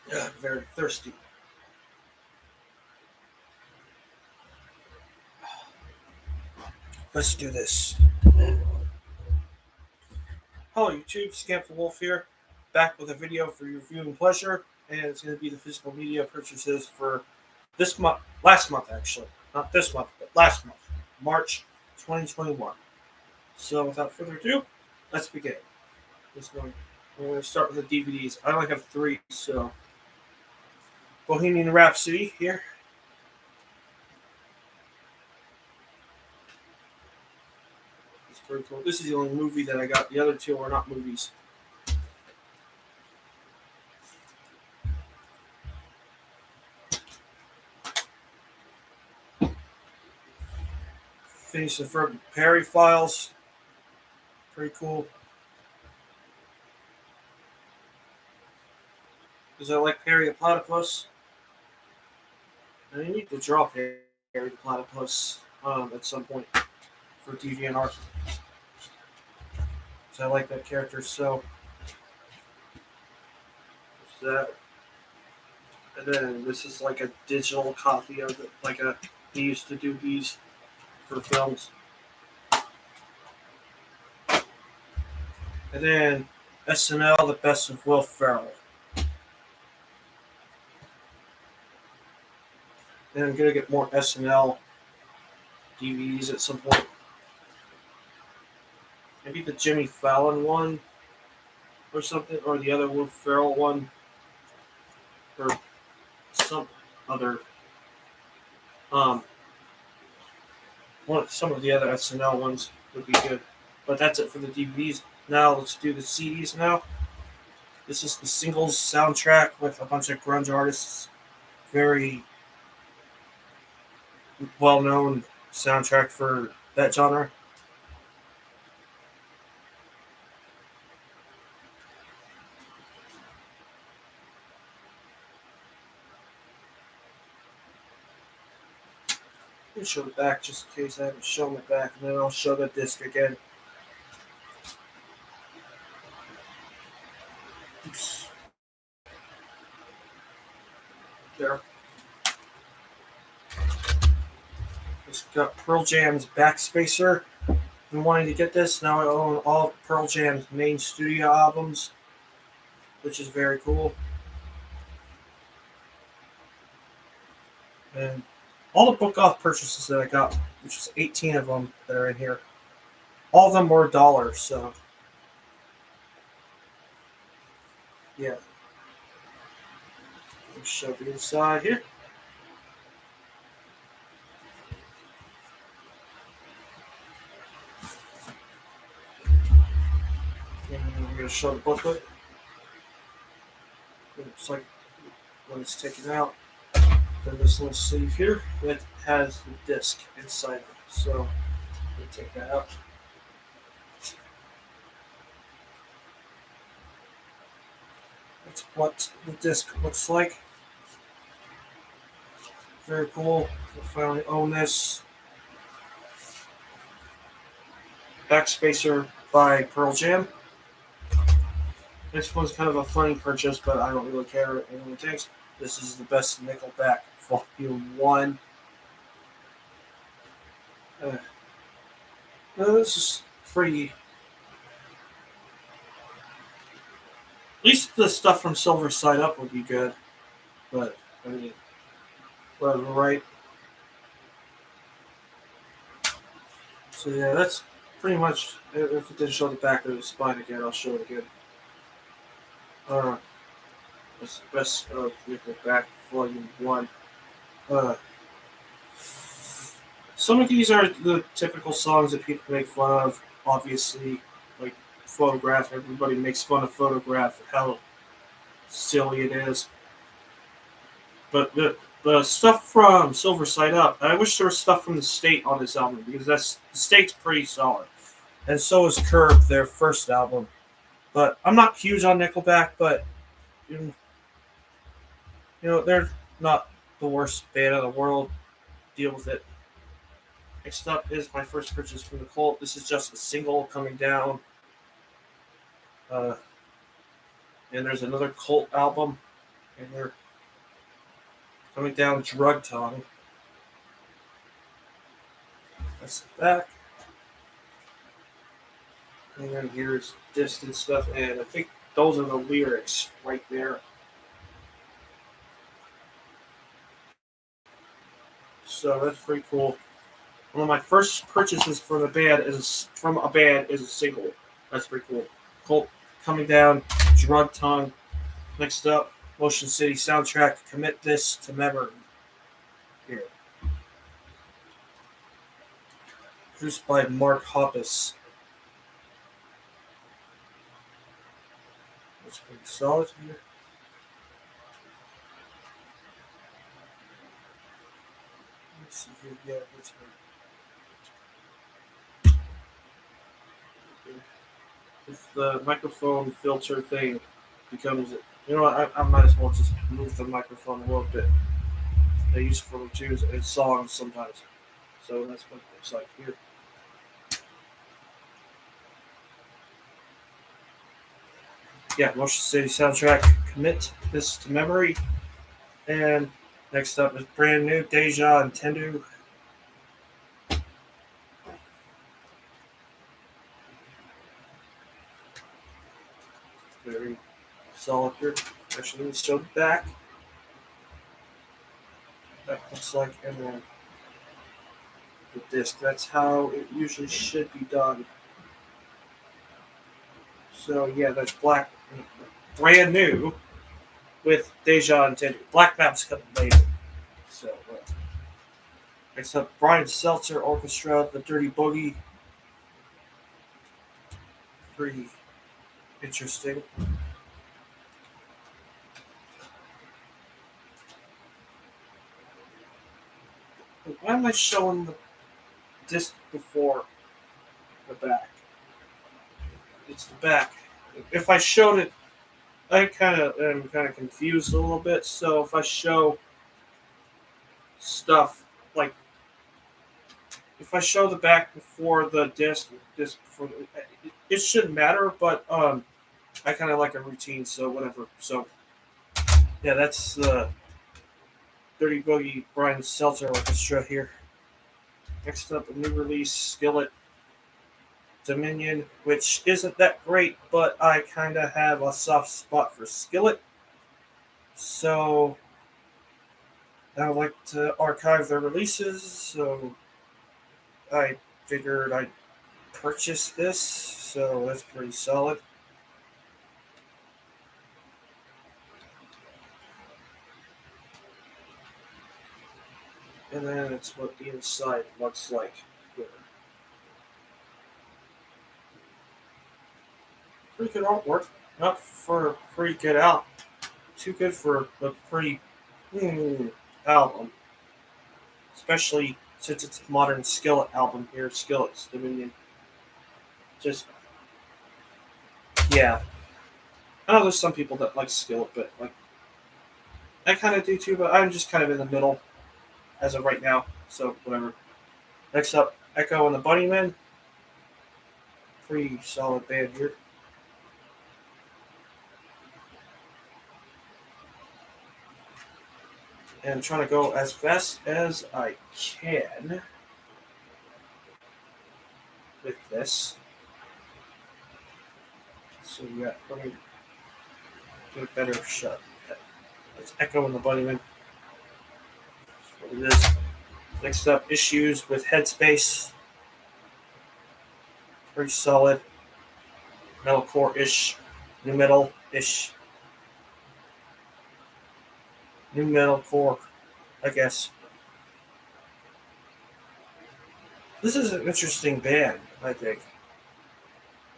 Very thirsty. Let's do this. Hello YouTube, Scamp the Wolf here, back with a video for your viewing pleasure, and it's going to be the physical media purchases for this month, last month actually, not this month, but last month, March 2021. So without further ado, let's begin. This one, we're going to start with the DVDs. I only have three, so Bohemian Rhapsody here. It's pretty cool. This is the only movie that I got. The other two are not movies. Phineas and Ferb Perry Files. Pretty cool. Because I like Perry the Platypus. And I need to draw Perry the Platypus at some point for DeviantArt. Because I like that character so. That. And then this is like a digital copy of it. They used to do these for films. And then SNL, The Best of Will Ferrell. And I'm going to get more SNL DVDs at some point. Maybe the Jimmy Fallon one or something, or the other Will Ferrell one, or some other, some of the other SNL ones would be good. But that's it for the DVDs. Now let's do the CDs now. This is the singles soundtrack with a bunch of grunge artists. Very well-known soundtrack for that genre. Let me show the back just in case I haven't shown the back, and then I'll show the disc again. Oops. There. It's got Pearl Jam's Backspacer. Been wanting to get this. Now I own all of Pearl Jam's main studio albums, which is very cool. And all the book off purchases that I got, which is 18 of them that are in here, all of them were $1. So yeah. Let's show the inside here. And I'm going to show the booklet. It looks like when it's taken out, then this little sleeve here that has the disc inside it. So let me take that out. That's what the disc looks like. Very cool. I finally own this. Backspacer by Pearl Jam. This one's kind of a funny purchase, but I don't really care. It only takes. This is the best Nickelback Volume 1. This is pretty. At least the stuff from Silver Side Up would be good. But, I mean, whatever, right? So, yeah, that's pretty much. If it didn't show the back of the spine again, I'll show it again. It's the best of Nickelback Volume 1. Some of these are the typical songs that people make fun of, obviously. Like Photograph, everybody makes fun of Photograph, how silly it is. But the stuff from Silver Side Up, I wish there was stuff from The State on this album, because the State's pretty solid. And so is Curb, their first album. But I'm not huge on Nickelback, but you know, they're not the worst band in the world. Deal with it. Next up is my first purchase from the Cult. This is just a single coming down. And there's another Cult album And they're coming down Drug Tongue. That's the back. And then here's distant stuff, and I think those are the lyrics right there. So that's pretty cool. One of my first purchases from a band is a single. That's pretty cool. Cool. Coming down, Drug Tongue. Next up, Motion City soundtrack. Commit this to memory. Here, produced by Mark Hoppus. That's pretty solid here. Let's see here. Yeah, that's right. If the microphone filter thing becomes, you know what, I might as well just move the microphone a little bit. They use it for tunes and songs sometimes. So that's what it looks like here. Yeah, Motion City soundtrack. Commit this to memory. And next up is brand new Deja and Tendu. Very solid here. Actually, let me show the back. That looks like, and then the disc. That's how it usually should be done. So yeah, that's black, brand new with Deja and Tendu. Black Map's coming later. So next up, Brian Seltzer Orchestra, The Dirty Boogie. Pretty interesting. Why am I showing the disc before the back? It's the back. If I showed it, I am kind of confused a little bit. So if I show stuff like if I show the back before the disc before it shouldn't matter. But I kind of like a routine, so whatever. So yeah, that's the Dirty Boogie Brian Seltzer Orchestra here. Next up, a new release, Skillet Dominion, which isn't that great, but I kind of have a soft spot for Skillet. So I would like to archive their releases, so I figured I'd purchase this, so that's pretty solid. And then it's what the inside looks like here. Pretty good artwork. Not for pretty good out. Too good for a pretty album. Especially since it's a modern Skillet album here, Skillet's Dominion. Just, yeah. I know there's some people that like Skillet, but like I kind of do too, but I'm just kind of in the middle as of right now, so whatever. Next up, Echo and the Bunnymen. Pretty solid band here. And I'm trying to go as fast as I can with this. So yeah, let me get a better shot. It's Echo and the Bunnymen. That's what it is. Next up, Issues with Headspace. Pretty solid. Metalcore-ish. New metal-ish. New metalcore, I guess. This is an interesting band, I think.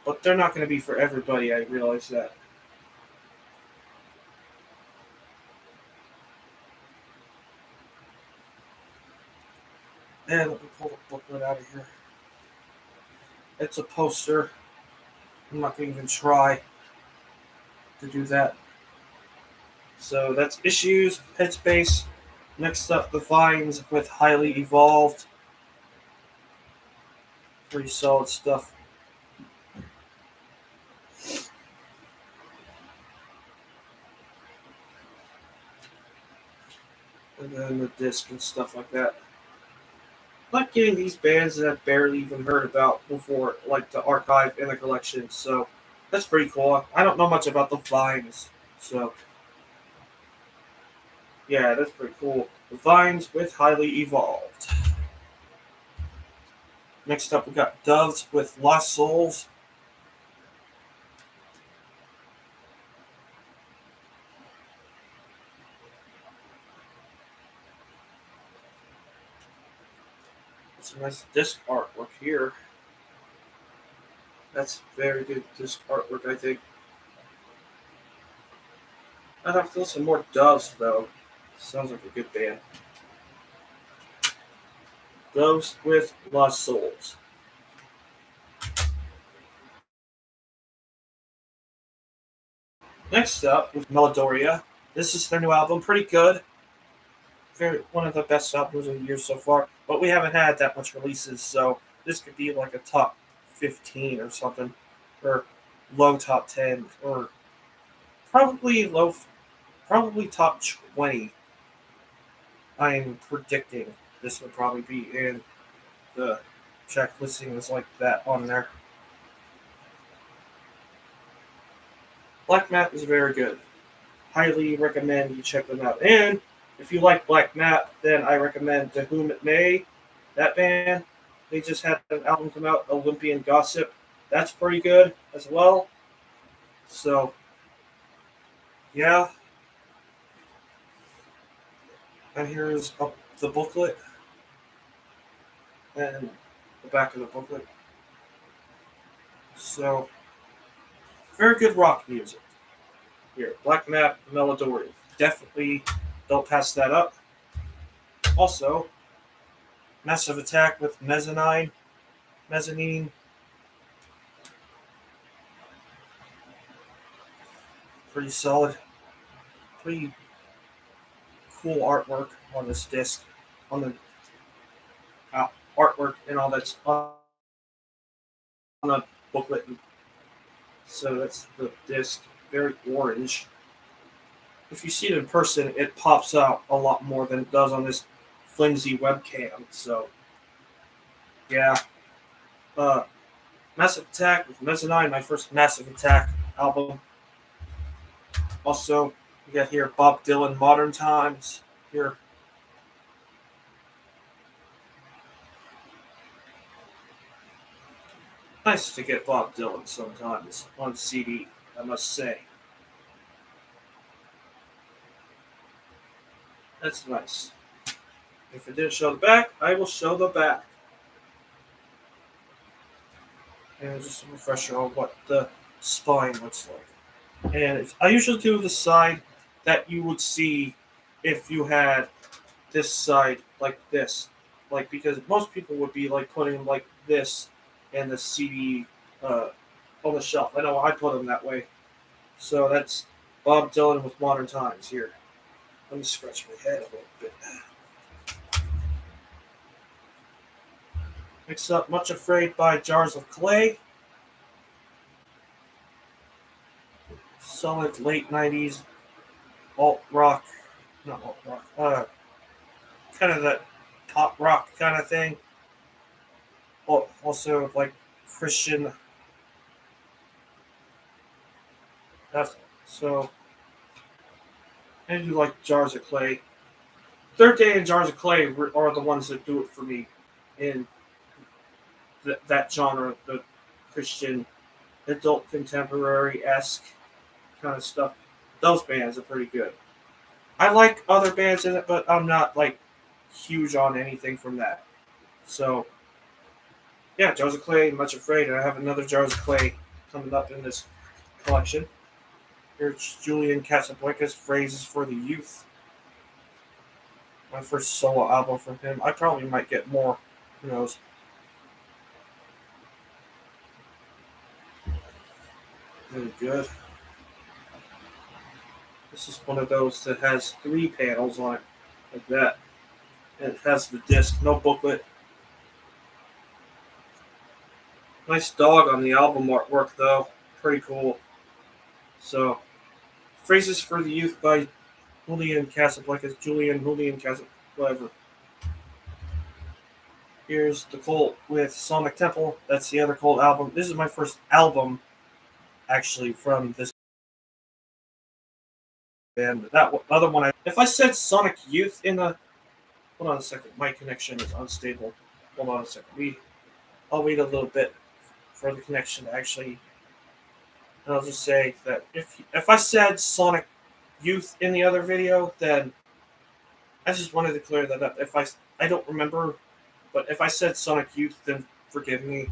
But they're not going to be for everybody, I realize that. And let me pull the booklet out of here. It's a poster. I'm not going to even try to do that. So that's Issues, Headspace. Next up, The Vines with Highly Evolved. Pretty solid stuff. and then the disc and stuff like that. I like getting these bands that I've barely even heard about before, like the archive and the collection. So that's pretty cool. I don't know much about the vines, so yeah, that's pretty cool. The vines with highly evolved. Next up, we got doves with lost souls. It's a nice disc artwork here. That's very good disc artwork, I think. I'd have to listen to more doves though. Sounds like a good band. Doves with lost souls. Next up, with Meladoria. This is their new album. Pretty good. Very one of the best albums of the year so far. But we haven't had that much releases, so this could be like a top 15 or something, or low top 10, or probably low, probably top 20. I'm predicting this would probably be in the track listings like that on there. Black Map is very good. Highly recommend you check them out. And if you like Black Map, then I recommend To Whom It May. That band, they just had an album come out, Olympian Gossip. That's pretty good as well. So, yeah. And here's the booklet and the back of the booklet. So, very good rock music here. Black Map, Meladoria. Definitely don't pass that up. Also, Massive Attack with Mezzanine. Pretty solid. Pretty cool artwork on this disc. On the artwork and all that's on the booklet. So that's the disc. Very orange. If you see it in person, it pops out a lot more than it does on this flimsy webcam. So, yeah. Uh, Massive Attack with Mezzanine, my first Massive Attack album. Also, we got here Bob Dylan, Modern Times. Here, nice to get Bob Dylan sometimes on CD, I must say. That's nice. If it didn't show the back, I will show the back. And just a refresher on what the spine looks like. And I usually do the side that you would see if you had this side like this. Like, because most people would be like putting like this and the CD on the shelf. I know I put them that way. So that's Bob Dylan with Modern Times here. Let me scratch my head a little bit. Next up, Much Afraid by Jars of Clay. Solid late 90s alt rock. Not alt rock. Kind of that pop rock kind of thing. Also, like Christian. That's, so, I do like Jars of Clay. Third Day and Jars of Clay are the ones that do it for me in that genre, the Christian adult contemporary esque kind of stuff. Those bands are pretty good. I like other bands in it, but I'm not like huge on anything from that. So yeah, Jars of Clay, Much Afraid, and I have another Jars of Clay coming up in this collection. Here's Julian Casablancas, Phrases for the Youth. My first solo album from him. I probably might get more. Who knows? Really good. This is one of those that has 3 panels on it, like that. And it has the disc, no booklet. Nice dog on the album artwork, though. Pretty cool. So, Phrases for the Youth by Julian Casablancas, Julian Casablancas, whatever. Here's the Cult with Sonic Temple. That's the other Cult album. This is my first album, actually, from this band. That other one, if I said Sonic Youth in the... Hold on a second. My connection is unstable. Hold on a second. I'll wait a little bit for the connection to actually... And I'll just say that if I said Sonic Youth in the other video, then I just wanted to clear that up. If I don't remember, but if I said Sonic Youth, then forgive me.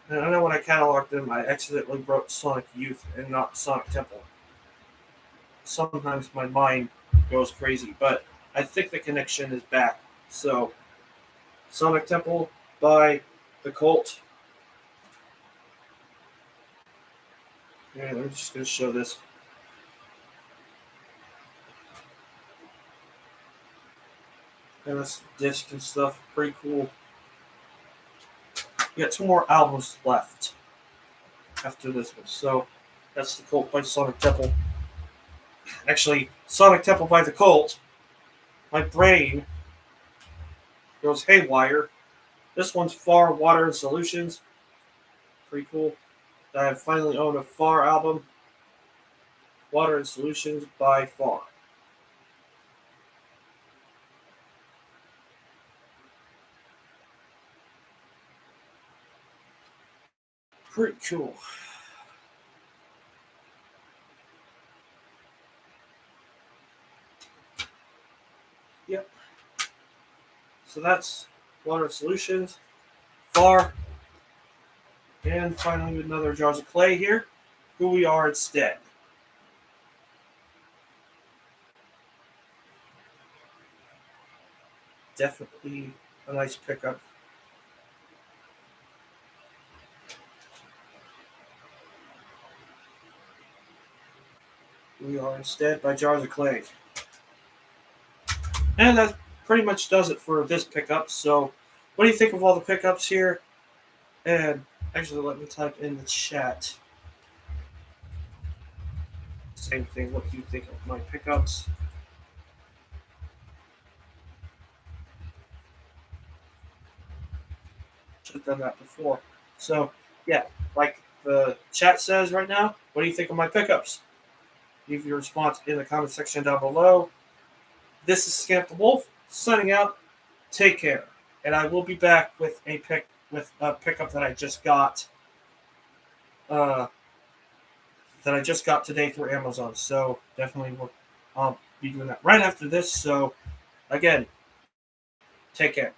And I know when I cataloged them, I accidentally wrote Sonic Youth and not Sonic Temple. Sometimes my mind goes crazy, but I think the connection is back. So, Sonic Temple by The Cult. And I'm just going to show this. And this disc and stuff, pretty cool. We got 2 more albums left after this one. So, that's The Cult by Sonic Temple. Actually, Sonic Temple by The Cult. My brain goes haywire. This one's Far Water and Solutions. Pretty cool. I finally own a Far album. Water and Solutions by Far. Pretty cool. Yep. So that's Water and Solutions, Far, and finally another Jars of Clay here. Who We Are Instead. Definitely a nice pickup. Who We Are Instead by Jars of Clay. And that pretty much does it for this pickup. So, what do you think of all the pickups here? And actually, let me type in the chat. Same thing. What do you think of my pickups? Should have done that before. So, yeah, like the chat says right now, what do you think of my pickups? Leave your response in the comment section down below. This is Scamp the Wolf signing out. Take care, and I will be back with a pickup that I just got. That I just got today through Amazon. So definitely I'll be doing that right after this. So again, take care.